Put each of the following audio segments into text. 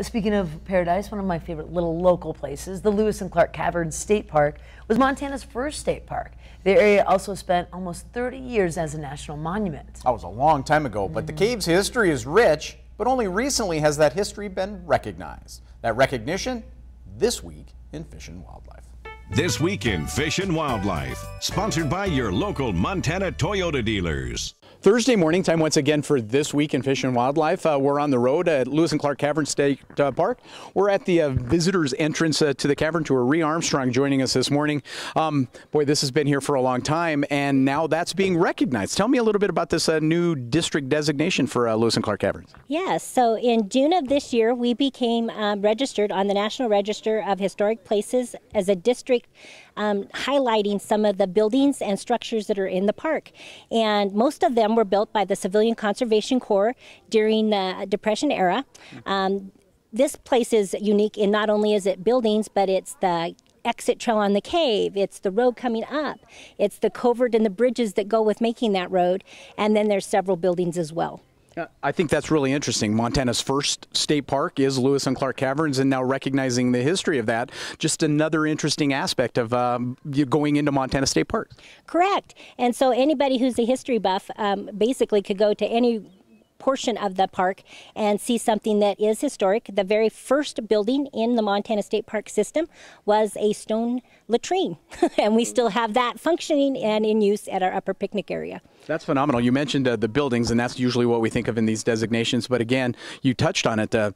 Speaking of paradise, one of my favorite little local places, the Lewis and Clark Caverns State Park, was Montana's first state park. The area also spent almost 30 years as a national monument. That was a long time ago, but the cave's history is rich, but only recently has that history been recognized. That recognition this week in Fish and Wildlife. This Week in Fish and Wildlife, sponsored by your local Montana Toyota dealers. Thursday morning, time once again for This Week in Fish and Wildlife. We're on the road at Lewis and Clark Caverns State Park. We're at the visitors entrance to the cavern tour. Rhea Armstrong joining us this morning. Boy, this has been here for a long time, and now that's being recognized. Tell me a little bit about this new district designation for Lewis and Clark Caverns. Yes, so in June of this year, we became registered on the National Register of Historic Places as a district, highlighting some of the buildings and structures that are in the park. And most of them were built by the Civilian Conservation Corps during the Depression era. This place is unique in not only is it buildings, but it's the exit trail on the cave, it's the road coming up, it's the culvert and the bridges that go with making that road, and then there's several buildings as well. I think that's really interesting. Montana's first state park is Lewis and Clark Caverns, and now recognizing the history of that, just another interesting aspect of going into Montana State Park. Correct. And so anybody who's a history buff basically could go to any portion of the park and see something that is historic. The very first building in the Montana State Park system was a stone latrine, and we still have that functioning and in use at our upper picnic area. That's phenomenal. You mentioned the buildings, and that's usually what we think of in these designations. But again, you touched on it, the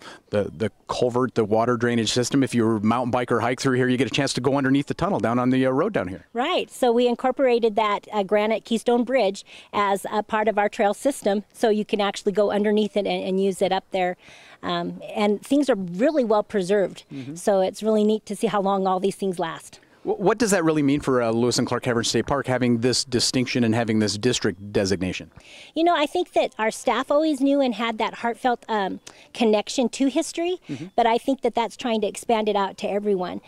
culvert, the water drainage system. If you mountain bike or hike through here, you get a chance to go underneath the tunnel down on the road down here. Right. So we incorporated that granite Keystone Bridge as a part of our trail system, so you can actually go underneath it and use it up there. And things are really well preserved. So it's really neat to see how long all these things last. What does that really mean for Lewis and Clark Caverns State Park, having this distinction and having this district designation? You know, I think that our staff always knew and had that heartfelt connection to history, but I think that that's trying to expand it out to everyone.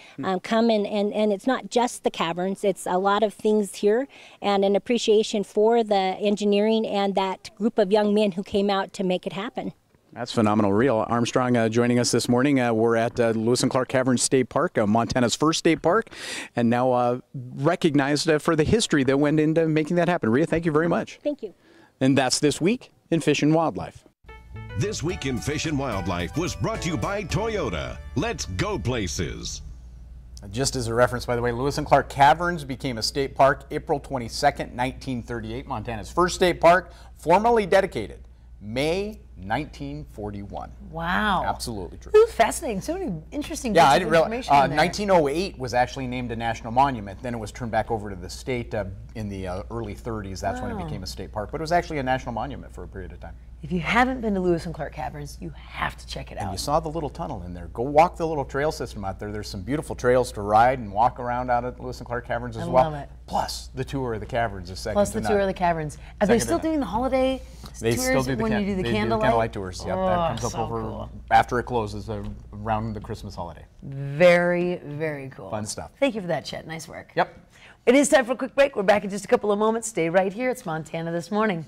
Come and it's not just the caverns, it's a lot of things here, and an appreciation for the engineering and that group of young men who came out to make it happen. That's phenomenal. Rhea Armstrong joining us this morning. We're at Lewis and Clark Caverns State Park, Montana's first state park, and now recognized for the history that went into making that happen. Rhea, thank you very much. Thank you. And that's This Week in Fish and Wildlife. This Week in Fish and Wildlife was brought to you by Toyota. Let's go places. Just as a reference, by the way, Lewis and Clark Caverns became a state park April 22nd, 1938, Montana's first state park, formally dedicated May 1941. Wow. Absolutely true. This is fascinating. So many interesting bits of I didn't realize. information in there. 1908 was actually named a national monument. Then it was turned back over to the state in the early 30s. That's when it became a state park. But it was actually a national monument for a period of time. If you haven't been to Lewis and Clark Caverns, you have to check it out. And you saw the little tunnel in there. Go walk the little trail system out there. There's some beautiful trails to ride and walk around out at Lewis and Clark Caverns as well. I love it. Plus, the tour of the caverns is second Plus to the none. tour of the caverns. Are they still doing the holiday They tours still do the when you do the they candlelight? do candlelight tours. Yep, that comes up so over cool. after it closes around the Christmas holiday. Very, very cool. Fun stuff. Thank you for that, Chet. Nice work. Yep. It is time for a quick break. We're back in just a couple of moments. Stay right here. It's Montana This Morning.